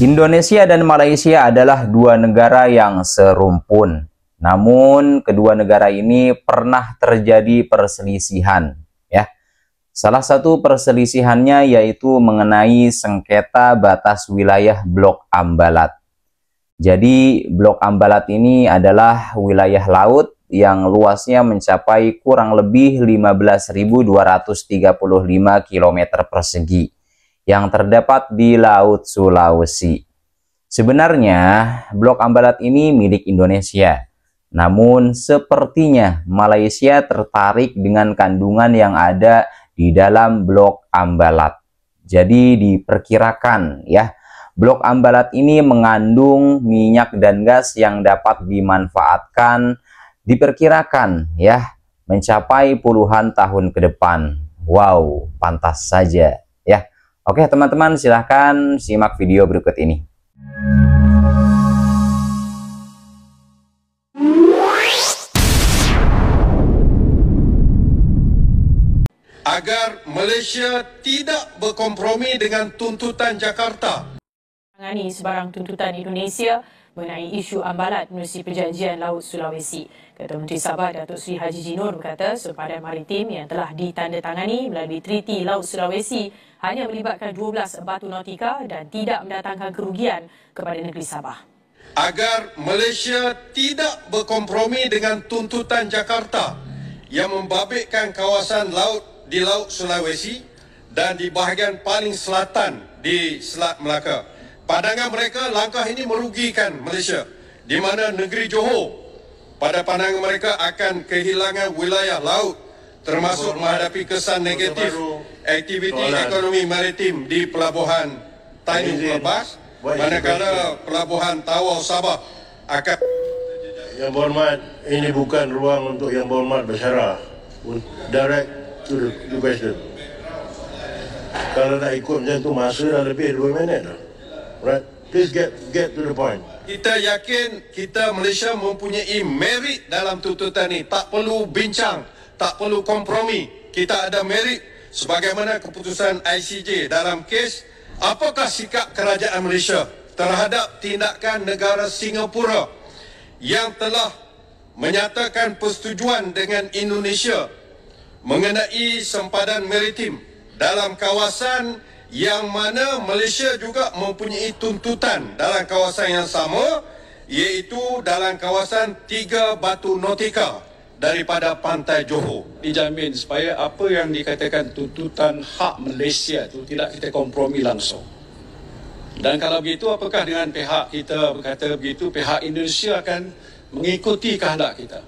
Indonesia dan Malaysia adalah dua negara yang serumpun. Namun, kedua negara ini pernah terjadi perselisihan, ya. Salah satu perselisihannya yaitu mengenai sengketa batas wilayah Blok Ambalat. Jadi, Blok Ambalat ini adalah wilayah laut yang luasnya mencapai kurang lebih 15.235 km persegi yang terdapat di Laut Sulawesi. Sebenarnya, Blok Ambalat ini milik Indonesia. Namun, sepertinya Malaysia tertarik dengan kandungan yang ada di dalam Blok Ambalat. Jadi, diperkirakan ya, Blok Ambalat ini mengandung minyak dan gas yang dapat dimanfaatkan, diperkirakan ya, mencapai puluhan tahun ke depan. Wow, pantas saja ya. Oke teman-teman, silahkan simak video berikut ini. Agar Malaysia tidak berkompromi dengan tuntutan Jakarta. Menangani sebarang tuntutan Indonesia mengenai isu Ambalat menerusi Perjanjian Laut Sulawesi. Ketua Menteri Sabah Datuk Seri Haji Jinur berkata sempadan maritim yang telah ditandatangani melalui Treaty Laut Sulawesi hanya melibatkan 12 batu nautika dan tidak mendatangkan kerugian kepada negeri Sabah. Agar Malaysia tidak berkompromi dengan tuntutan Jakarta yang membabitkan kawasan laut di Laut Sulawesi dan di bahagian paling selatan di Selat Melaka. Pandangan mereka, langkah ini merugikan Malaysia, di mana negeri Johor pada pandangan mereka akan kehilangan wilayah laut, termasuk menghadapi kesan negatif aktiviti ekonomi maritim di Pelabuhan Tanjung Lepas, manakala Pelabuhan Tawau Sabah akan... Yang berhormat, ini bukan ruang untuk Yang Berhormat bersyarah. Direct to the question. Kalau nak ikut macam tu, masa dah lebih 2 minit dah. Right? Please get to the point. Kita yakin kita Malaysia mempunyai merit dalam tuntutan ini. Tak perlu bincang, tak perlu kompromi. Kita ada merit sebagaimana keputusan ICJ dalam kes apakah sikap kerajaan Malaysia terhadap tindakan negara Singapura yang telah menyatakan persetujuan dengan Indonesia mengenai sempadan maritim dalam kawasan yang mana Malaysia juga mempunyai tuntutan dalam kawasan yang sama, iaitu dalam kawasan 3 batu nautika daripada pantai Johor. Dijamin supaya apa yang dikatakan tuntutan hak Malaysia itu tidak kita kompromi langsung. Dan kalau begitu, apakah dengan pihak kita berkata begitu, pihak Indonesia akan mengikuti kehendak kita?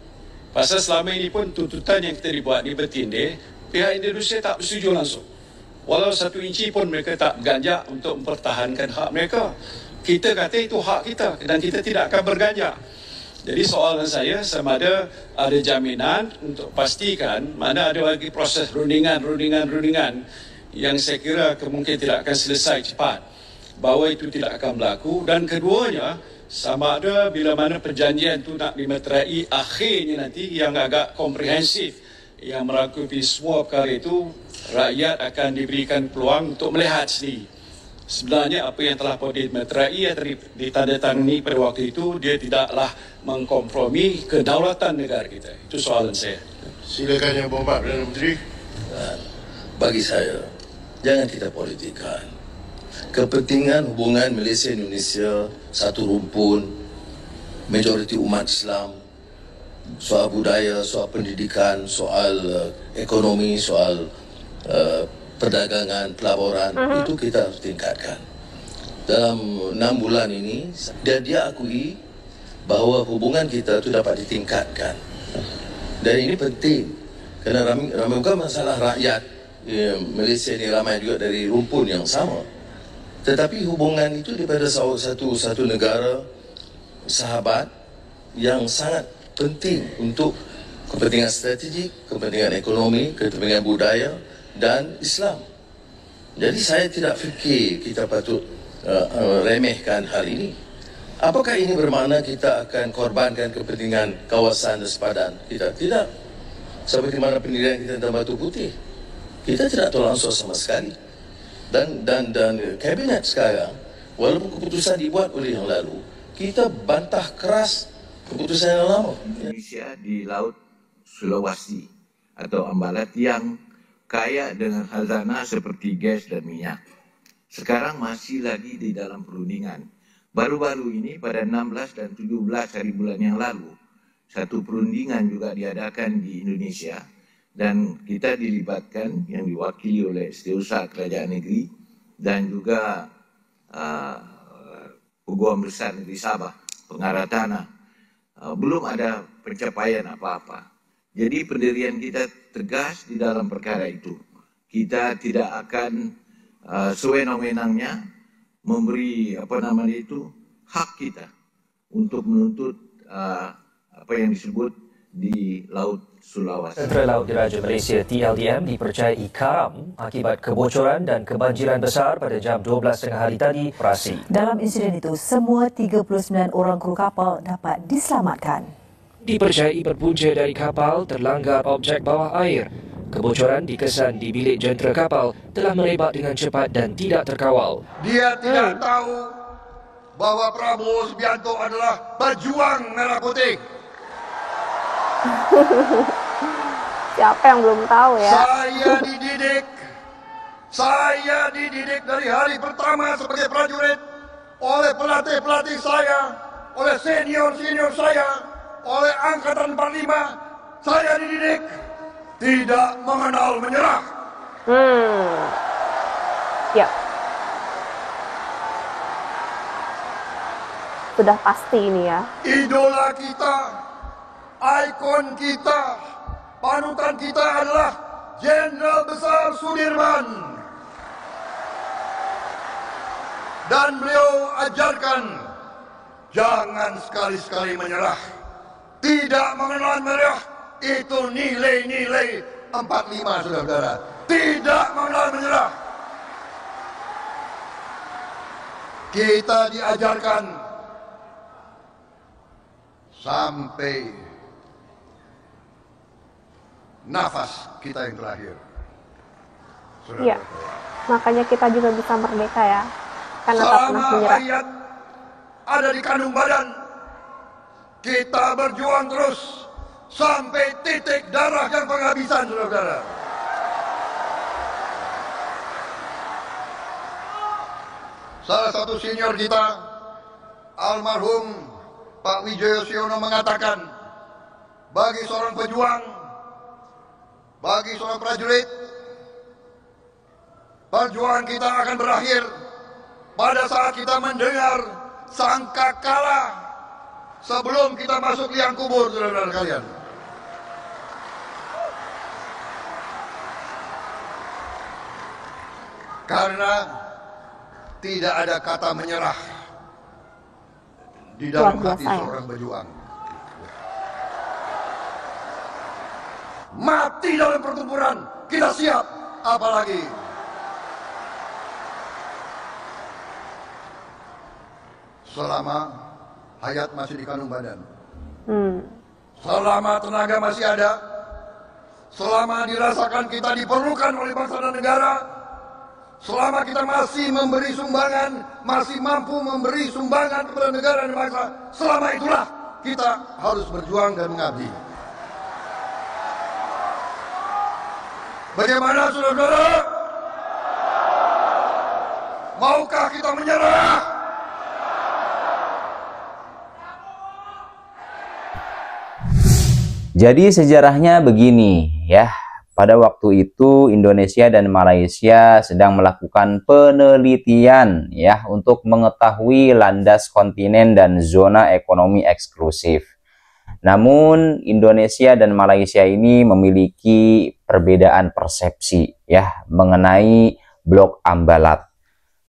Pasal selama ini pun tuntutan yang kita dibuat ni bertindih, pihak Indonesia tak bersetuju langsung. Walau 1 inci pun mereka tak berganjak untuk mempertahankan hak mereka. Kita kata itu hak kita dan kita tidak akan berganjak. Jadi soalan saya, sama ada jaminan untuk pastikan mana ada lagi proses rundingan yang saya kira kemungkinan tidak akan selesai cepat, bahawa itu tidak akan berlaku. Dan keduanya, sama ada bila mana perjanjian itu nak dimeterai akhirnya nanti yang agak komprehensif, yang merangkumi semua perkara itu, rakyat akan diberikan peluang untuk melihat sendiri. Sebenarnya apa yang telah dimeterai atau ditandatangani pada waktu itu, dia tidaklah mengkompromi kedaulatan negara kita. Itu soalan saya. Silakan Yang Berhormat Perdana Menteri. Bagi saya, jangan kita politikkan. Kepentingan hubungan Malaysia-Indonesia satu rumpun, majoriti umat Islam, soal budaya, soal pendidikan, soal ekonomi, soal perdagangan, pelaburan, itu kita harus tingkatkan. Dalam 6 bulan ini, dia akui bahawa hubungan kita itu dapat ditingkatkan. Dan ini penting, kerana ramai bukan masalah rakyat Malaysia ini ramai juga dari rumpun yang sama. Tetapi hubungan itu daripada satu negara sahabat yang sangat penting untuk kepentingan strategik, kepentingan ekonomi, kepentingan budaya dan Islam. Jadi saya tidak fikir kita patut remehkan hal ini. Apakah ini bermakna kita akan korbankan kepentingan kawasan dan sepadan? Kita tidak. Seperti mana pendirian kita tentang Batu Putih, kita tidak tolak ansur sama sekali. Dan kabinet sekarang Walaupun keputusan dibuat oleh yang lalu, kita bantah keras keputusan yang lama. Indonesia di Laut Sulawesi atau Ambalat yang kaya dengan khazanah seperti gas dan minyak. Sekarang masih lagi di dalam perundingan. Baru-baru ini pada 16 dan 17 hari bulan yang lalu, satu perundingan juga diadakan di Indonesia dan kita dilibatkan yang diwakili oleh Setiausaha Kerajaan Negeri dan juga Peguam Besar Negeri Sabah, pengarah tanah. Belum ada pencapaian apa-apa. Jadi pendirian kita tegas di dalam perkara itu. Kita tidak akan sewenang-wenangnya memberi hak kita untuk menuntut apa yang disebut di Laut Sulawesi. Tentera Laut Diraja Malaysia TLDM dipercayai karam akibat kebocoran dan kebanjiran besar pada jam 12 tengah hari tadi operasi. Dalam insiden itu, semua 39 orang kru kapal dapat diselamatkan. Dipercayai berpunca dari kapal terlanggar objek bawah air. Kebocoran dikesan di bilik jentera kapal telah merebak dengan cepat dan tidak terkawal. Dia tidak tahu bahawa Prabowo Subianto adalah pejuang merah putih. Siapa yang belum tahu ya? Saya dididik dari hari pertama sebagai prajurit oleh pelatih-pelatih saya, oleh senior-senior saya, oleh Angkatan 45. Saya dididik tidak mengenal menyerah. Ya. Sudah pasti ini ya. Idola kita, ikon kita, panutan kita adalah Jenderal Besar Sudirman. Dan beliau ajarkan, jangan sekali-sekali menyerah. Tidak mengenal menyerah, itu nilai-nilai 45, saudara-saudara. Tidak mengenal menyerah. Kita diajarkan sampai nafas kita yang terakhir. Iya, makanya kita juga bisa merdeka ya, karena tak pernah menyerah. Hayat ada di kandung badan, kita berjuang terus sampai titik darah yang penghabisan, saudara-saudara. Salah satu senior kita, almarhum Pak Wijaya Siono, mengatakan, bagi seorang pejuang, bagi seorang prajurit, perjuangan kita akan berakhir pada saat kita mendengar sangkakala sebelum kita masuk liang kubur, saudara-saudara kalian. Karena tidak ada kata menyerah di dalam hati seorang pejuang. Mati dalam pertempuran, kita siap, apalagi selama hayat masih di kandung badan. Selama tenaga masih ada, selama dirasakan kita diperlukan oleh bangsa dan negara, selama kita masih memberi sumbangan, masih mampu memberi sumbangan kepada negara dan bangsa, selama itulah kita harus berjuang dan mengabdi. Bagaimana, saudara-saudara? Maukah kita menyerah? Jadi sejarahnya begini ya. Pada waktu itu Indonesia dan Malaysia sedang melakukan penelitian ya untuk mengetahui landas kontinen dan zona ekonomi eksklusif. Namun Indonesia dan Malaysia ini memiliki perbedaan persepsi ya mengenai Blok Ambalat.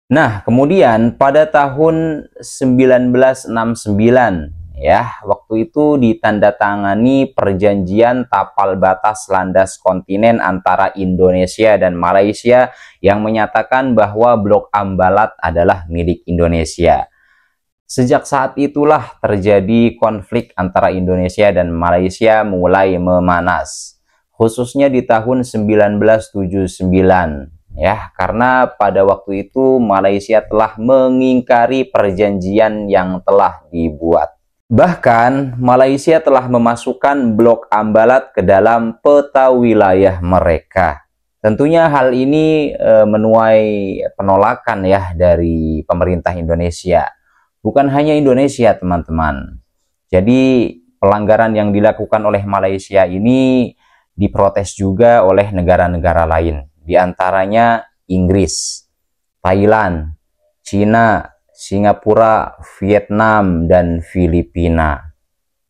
Nah, kemudian pada tahun 1969 ya, waktu itu ditandatangani perjanjian tapal batas landas kontinen antara Indonesia dan Malaysia yang menyatakan bahwa Blok Ambalat adalah milik Indonesia. Sejak saat itulah terjadi konflik antara Indonesia dan Malaysia mulai memanas, khususnya di tahun 1979 ya, karena pada waktu itu Malaysia telah mengingkari perjanjian yang telah dibuat. Bahkan Malaysia telah memasukkan blok Ambalat ke dalam peta wilayah mereka. Tentunya hal ini menuai penolakan ya dari pemerintah Indonesia. Bukan hanya Indonesia, teman-teman. Jadi pelanggaran yang dilakukan oleh Malaysia ini diprotes juga oleh negara-negara lain. Di antaranya Inggris, Thailand, Cina, Singapura, Vietnam, dan Filipina.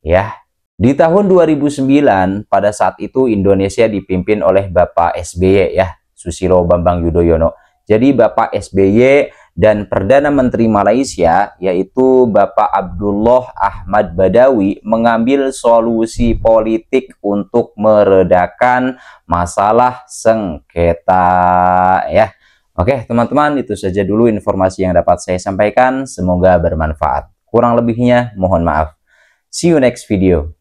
Ya. Di tahun 2009, pada saat itu Indonesia dipimpin oleh Bapak SBY ya, Susilo Bambang Yudhoyono. Jadi Bapak SBY dan Perdana Menteri Malaysia yaitu Bapak Abdullah Ahmad Badawi mengambil solusi politik untuk meredakan masalah sengketa ya. Oke teman-teman, itu saja dulu informasi yang dapat saya sampaikan, semoga bermanfaat. Kurang lebihnya mohon maaf. See you next video.